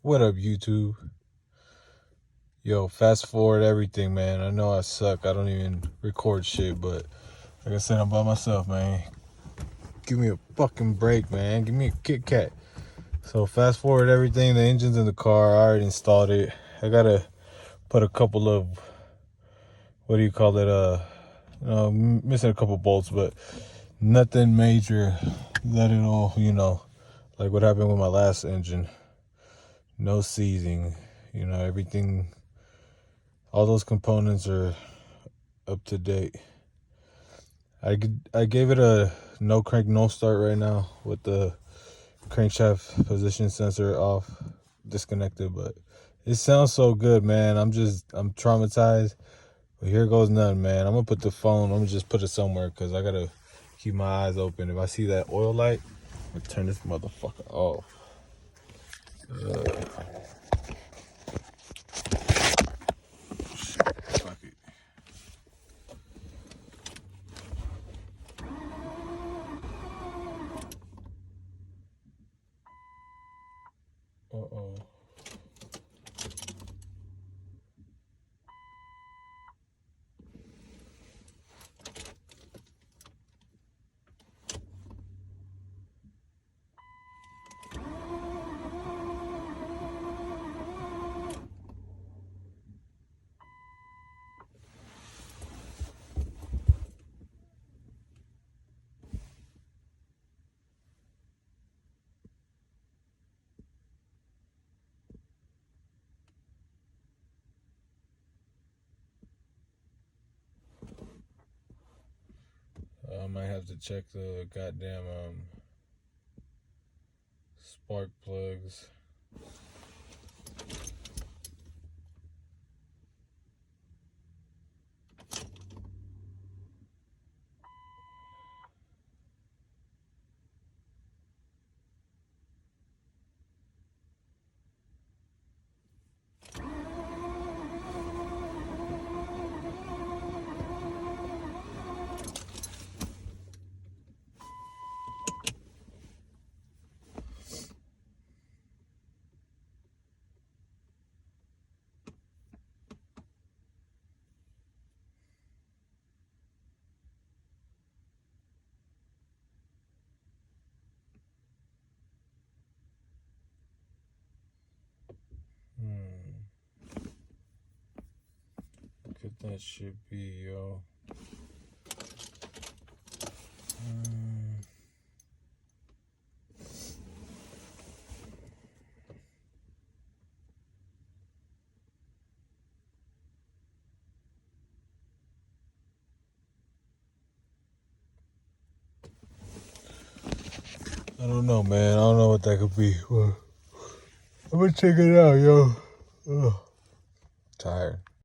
What up, YouTube? Yo, fast forward everything, man. I know I suck. I don't even record shit, but like I said, I'm by myself, man. Give me a fucking break, man. Give me a Kit Kat. So fast forward everything. The engine's in the car. I already installed it. I gotta put a couple of, what do you call it? Missing a couple bolts, but nothing major. Let it all, like what happened with my last engine. No seizing. Everything. All those components are up to date. I gave it a no crank, no start right now with the crankshaft position sensor off, disconnected, but it sounds so good, man. I'm traumatized, but here goes nothing, man. I'm gonna just put it somewhere because I gotta keep my eyes open. If I see that oil light, I'm gonna turn this motherfucker off. Fuck it. Uh-oh. I might have to check the goddamn spark plugs. Could that shit be, yo? I don't know, man. I don't know what that could be. I'm gonna check it out, yo. Ugh. Tired.